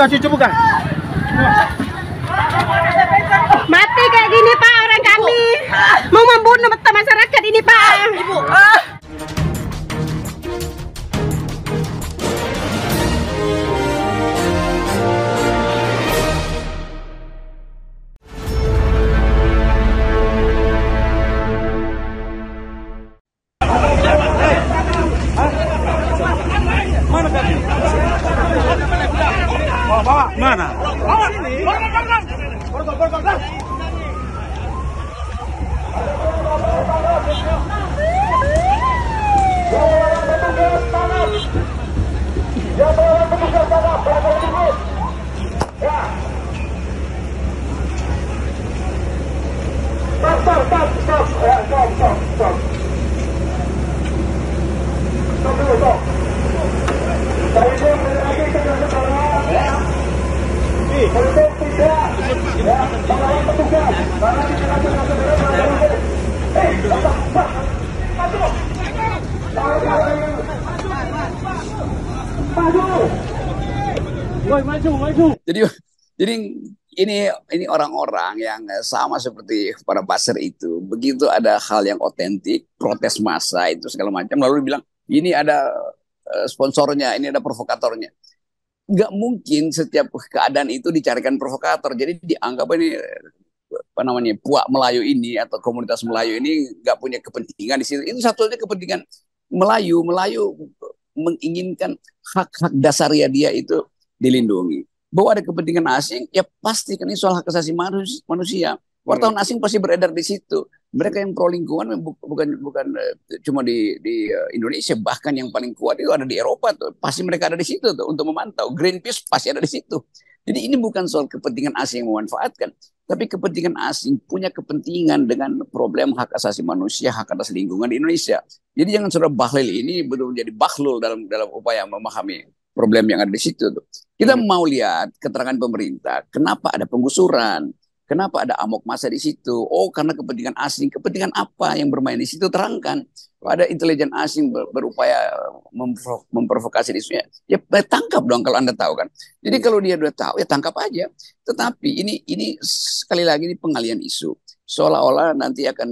Cucu bukan. Mati kayak gini Pak, orang kami mau membunuh masyarakat ini Pak. Ibu. Mana? Jadi ini orang-orang yang sama seperti para buzzer itu. Begitu ada hal yang otentik, protes massa itu segala macam, lalu bilang ini ada sponsornya, ini ada provokatornya. Nggak mungkin setiap keadaan itu dicarikan provokator. Jadi dianggap ini apa namanya puak Melayu ini atau komunitas Melayu ini nggak punya kepentingan di situ. Itu satu-satunya kepentingan Melayu menginginkan hak-hak dasariah dia itu dilindungi. Bahwa ada kepentingan asing, ya pasti kan ini soal hak asasi manusia. Wartawan asing pasti beredar di situ. Mereka yang pro lingkungan bukan cuma di Indonesia, bahkan yang paling kuat itu ada di Eropa tuh. Pasti mereka ada di situ tuh untuk memantau. Greenpeace pasti ada di situ. Jadi ini bukan soal kepentingan asing yang memanfaatkan, tapi kepentingan asing punya kepentingan dengan problem hak asasi manusia, hak atas lingkungan di Indonesia. Jadi jangan saudara Bahlil ini betul menjadi bahlul dalam upaya memahami problem yang ada di situ tuh. Kita mau lihat keterangan pemerintah, kenapa ada penggusuran, kenapa ada amok massa di situ. Oh, karena kepentingan asing. Kepentingan apa yang bermain di situ, terangkan. Ada intelijen asing berupaya memprovokasi di situ. Ya tangkap dong kalau Anda tahu kan. Jadi kalau dia udah tahu ya tangkap aja. Tetapi ini sekali lagi ini pengalian isu. Seolah-olah nanti akan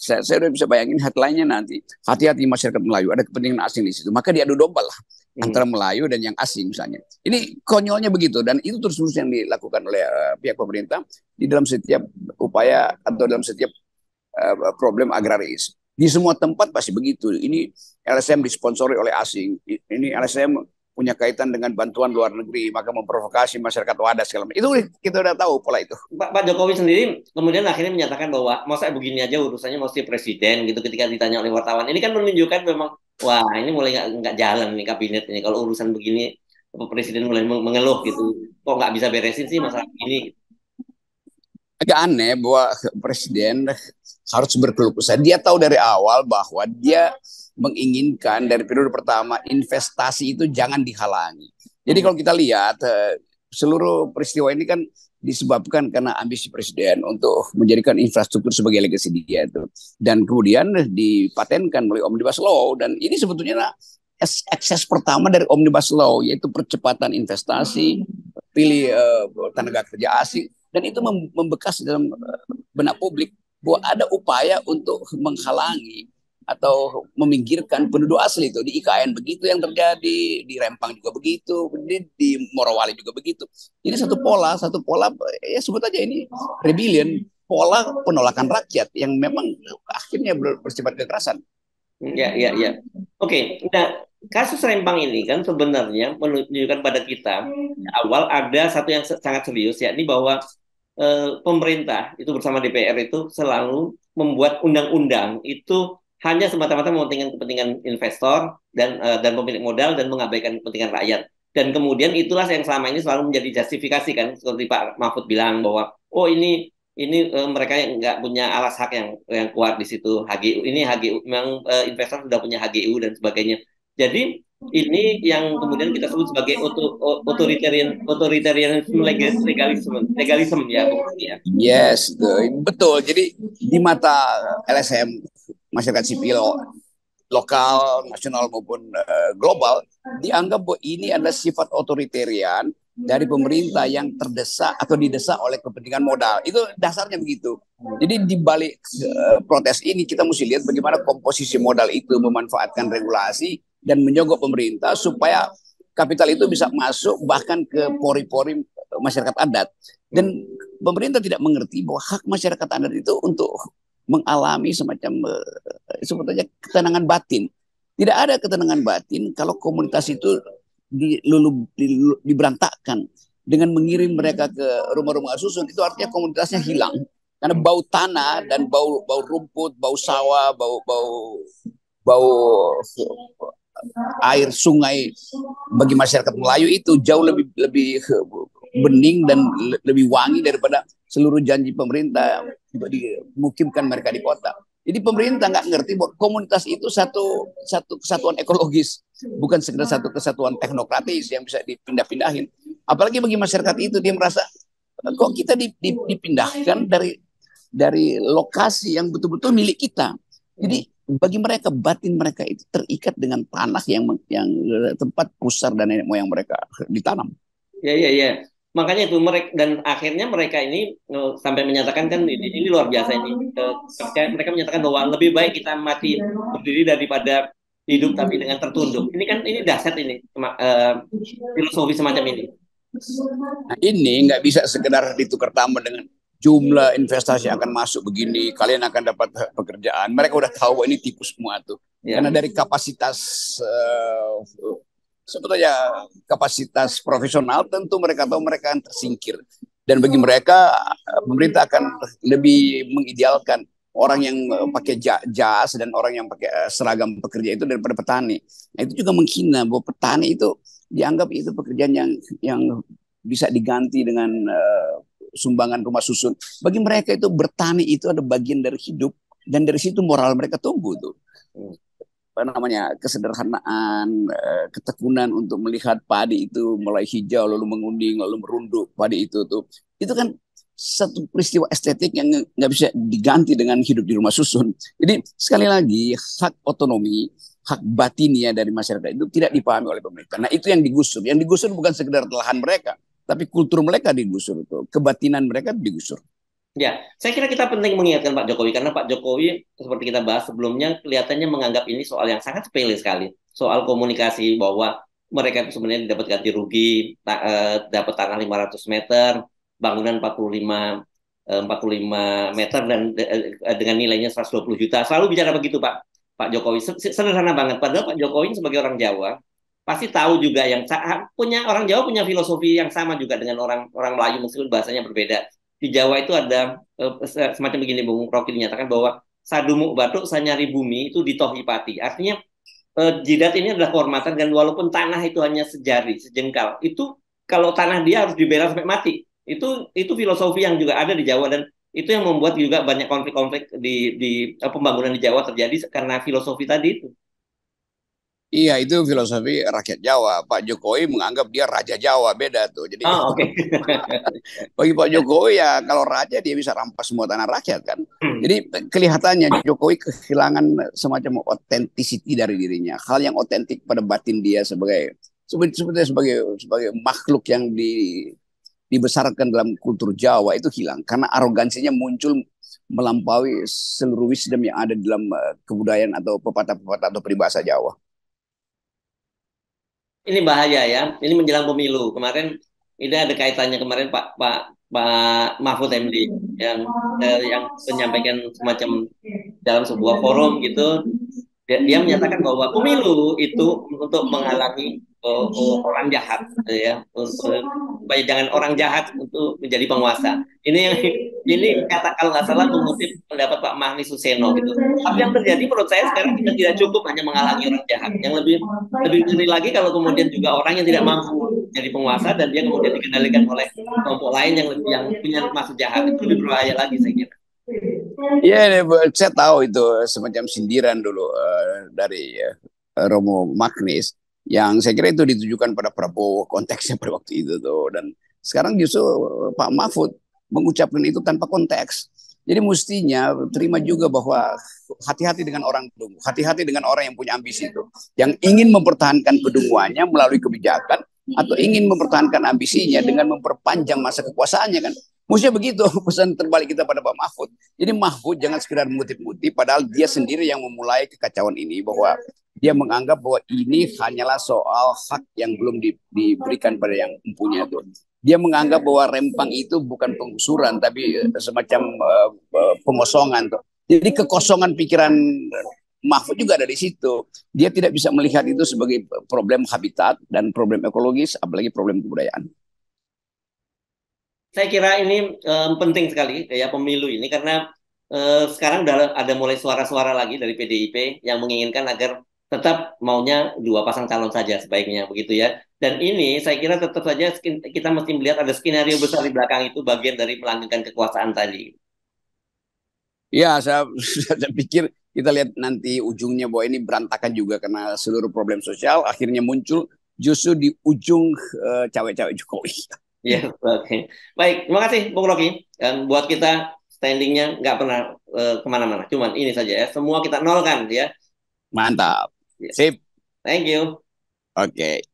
saya udah bisa bayangin headline-nya nanti. Hati-hati masyarakat Melayu, ada kepentingan asing di situ. Maka diadu domba lah antara Melayu dan yang asing misalnya. Ini konyolnya begitu dan itu terus-terus yang dilakukan oleh pihak pemerintah di dalam setiap upaya atau dalam setiap problem agraris. Di semua tempat pasti begitu. Ini LSM disponsori oleh asing. Ini LSM punya kaitan dengan bantuan luar negeri, maka memprovokasi masyarakat wadas segala macam. Itu kita udah tahu pola itu. Pak Jokowi sendiri kemudian akhirnya menyatakan bahwa masa begini aja urusannya mesti presiden gitu ketika ditanya oleh wartawan. Ini kan menunjukkan memang wah ini mulai nggak jalan nih kabinet ini kalau urusan begini presiden mulai mengeluh gitu. Kok nggak bisa beresin sih masalah ini? Agak aneh bahwa presiden harus berkeluh kesah. Dia tahu dari awal bahwa dia menginginkan dari periode pertama investasi itu jangan dihalangi. Jadi kalau kita lihat seluruh peristiwa ini kan disebabkan karena ambisi presiden untuk menjadikan infrastruktur sebagai legasi dia itu. Dan kemudian dipatenkan melalui Omnibus Law. Dan ini sebetulnya akses pertama dari Omnibus Law, yaitu percepatan investasi, pilih tenaga kerja asing. Dan itu membekas dalam benak publik bahwa ada upaya untuk menghalangi atau meminggirkan penduduk asli itu. Di IKN begitu yang terjadi, di Rempang juga begitu, di Morowali juga begitu. Ini satu pola ya sebut aja ini rebellion, pola penolakan rakyat yang memang akhirnya bersifat kekerasan. Ya. Oke, nah kasus Rempang ini kan sebenarnya menunjukkan pada kita awal ada satu yang sangat serius, yakni bahwa pemerintah itu bersama DPR itu selalu membuat undang-undang itu hanya semata-mata mementingkan kepentingan investor dan pemilik modal dan mengabaikan kepentingan rakyat. Dan kemudian itulah yang selama ini selalu menjadi justifikasi kan, seperti Pak Mahfud bilang bahwa oh ini mereka yang nggak punya alas hak yang kuat di situ, HGU ini HGU memang investor sudah punya HGU dan sebagainya. Jadi ini yang kemudian kita sebut sebagai authoritarianism legalisme ya, ya. Yes, betul. Jadi di mata LSM masyarakat sipil lokal, nasional maupun global dianggap bahwa ini adalah sifat otoritarian dari pemerintah yang terdesak atau didesak oleh kepentingan modal. Itu dasarnya begitu. Jadi di balik protes ini kita mesti lihat bagaimana komposisi modal itu memanfaatkan regulasi dan menyogok pemerintah supaya kapital itu bisa masuk bahkan ke pori-pori masyarakat adat. Dan pemerintah tidak mengerti bahwa hak masyarakat adat itu untuk mengalami semacam sebetulnya ketenangan batin. Tidak ada ketenangan batin kalau komunitas itu diberantakkan dengan mengirim mereka ke rumah-rumah susun. Itu artinya komunitasnya hilang karena bau tanah dan bau rumput, bau sawah, bau air sungai bagi masyarakat Melayu itu jauh lebih bening dan lebih wangi daripada seluruh janji pemerintah untuk dimukimkan mereka di kota. Jadi pemerintah nggak ngerti bahwa komunitas itu satu kesatuan ekologis, bukan sekedar satu kesatuan teknokratis yang bisa dipindah-pindahin. Apalagi bagi masyarakat itu, dia merasa kok kita dipindahkan dari lokasi yang betul-betul milik kita. Jadi bagi mereka, batin mereka itu terikat dengan tanah yang tempat pusar dan nenek moyang mereka ditanam. Ya. Makanya itu mereka, dan akhirnya mereka ini sampai menyatakan kan ini luar biasa ini. Mereka menyatakan bahwa lebih baik kita mati berdiri daripada hidup tapi dengan tertunduk. Ini dahsyat ini filosofi semacam ini. Nah, ini nggak bisa sekedar ditukar tambah dengan jumlah investasi akan masuk begini, kalian akan dapat pekerjaan. Mereka udah tahu ini tipu semua tuh. Ya. Karena dari kapasitas sebetulnya kapasitas profesional tentu mereka tahu mereka akan tersingkir. Dan bagi mereka pemerintah akan lebih mengidealkan orang yang pakai jas dan orang yang pakai seragam pekerja itu daripada petani. Nah, itu juga menghina bahwa petani itu dianggap itu pekerjaan yang bisa diganti dengan sumbangan rumah susun. Bagi mereka itu bertani itu ada bagian dari hidup dan dari situ moral mereka tumbuh tuh. Apa namanya, kesederhanaan, ketekunan untuk melihat padi itu mulai hijau lalu mengunding lalu merunduk padi itu tuh. Itu kan satu peristiwa estetik yang nggak bisa diganti dengan hidup di rumah susun. Jadi sekali lagi hak otonomi, hak batinia dari masyarakat itu tidak dipahami oleh pemerintah. Nah itu yang digusur. Yang digusur bukan sekedar lahan mereka, tapi kultur mereka digusur, itu kebatinan mereka digusur. Ya, saya kira kita penting mengingatkan Pak Jokowi karena Pak Jokowi seperti kita bahas sebelumnya kelihatannya menganggap ini soal yang sangat sepele sekali, soal komunikasi bahwa mereka itu sebenarnya dapat ganti rugi, dapat tanah 500 meter, bangunan 45 meter dan dengan nilainya 120 juta. Selalu bicara begitu Pak Jokowi. Sederhana banget. Padahal Pak Jokowi sebagai orang Jawa pasti tahu juga orang Jawa punya filosofi yang sama juga dengan orang Melayu meskipun bahasanya berbeda. Di Jawa itu ada semacam begini, Bung Rocky dinyatakan bahwa sadumuk batuk sanyari bumi itu ditohipati. Artinya jidat ini adalah kehormatan dan walaupun tanah itu hanya sejari, sejengkal, itu kalau tanah dia harus dibela sampai mati. Itu filosofi yang juga ada di Jawa dan itu yang membuat juga banyak konflik-konflik di pembangunan di Jawa terjadi karena filosofi tadi itu. Iya, itu filosofi rakyat Jawa. Pak Jokowi menganggap dia raja Jawa, beda tuh. Jadi bagi Pak Jokowi ya kalau raja dia bisa rampas semua tanah rakyat kan. Jadi kelihatannya Jokowi kehilangan semacam authenticity dari dirinya. Hal yang otentik pada batin dia sebagai makhluk yang dibesarkan dalam kultur Jawa itu hilang karena arogansinya muncul melampaui seluruh wisdom yang ada dalam kebudayaan atau pepatah-pepatah atau peribahasa Jawa. Ini bahaya ya. Ini menjelang pemilu. Kemarin ini ada kaitannya kemarin Pak Mahfud MD yang menyampaikan semacam dalam sebuah forum gitu. Dia menyatakan bahwa pemilu itu untuk menghalangi orang jahat, ya, supaya jangan orang jahat untuk menjadi penguasa. Ini kata kalau nggak salah mengutip pendapat Pak Mahni Suseno gitu. Tapi yang terjadi menurut saya sekarang kita tidak cukup hanya menghalangi orang jahat. Yang lebih ngeri lagi kalau kemudian juga orang yang tidak mampu jadi penguasa dan dia kemudian dikendalikan oleh kelompok lain yang punya maksud jahat, itu lebih berbahaya lagi saya kira. Iya, saya tahu itu semacam sindiran dulu dari Romo Magnis yang saya kira itu ditujukan pada Prabowo konteksnya pada waktu itu tuh, dan sekarang justru Pak Mahfud mengucapkan itu tanpa konteks. Jadi mestinya terima juga bahwa hati-hati dengan orang pedungu, hati-hati dengan orang yang punya ambisi itu, yang ingin mempertahankan pedunguannya melalui kebijakan atau ingin mempertahankan ambisinya dengan memperpanjang masa kekuasaannya kan. Mestinya begitu pesan terbalik kita pada Pak Mahfud. Jadi Mahfud jangan sekedar mengutip-ngutip, padahal dia sendiri yang memulai kekacauan ini, bahwa dia menganggap bahwa ini hanyalah soal hak yang belum diberikan pada yang mempunyai itu. Dia menganggap bahwa Rempang itu bukan penggusuran tapi semacam pengosongan tuh. Jadi kekosongan pikiran Mahfud juga ada di situ. Dia tidak bisa melihat itu sebagai problem habitat dan problem ekologis, apalagi problem kebudayaan. Saya kira ini penting sekali ya pemilu ini, karena sekarang ada mulai suara-suara lagi dari PDIP yang menginginkan agar tetap maunya dua pasang calon saja sebaiknya begitu ya. Dan ini saya kira tetap saja kita mesti melihat ada skenario besar di belakang itu, bagian dari melanggengkan kekuasaan tadi. Ya, saya pikir kita lihat nanti ujungnya bahwa ini berantakan juga karena seluruh problem sosial akhirnya muncul justru di ujung cawe-cawe Jokowi. Ya, oke. Baik, terima kasih Bung Rocky. Dan buat kita standingnya nggak pernah kemana-mana. Cuman ini saja ya, semua kita nolkan ya. Mantap. Ya. Sip. Thank you. Oke.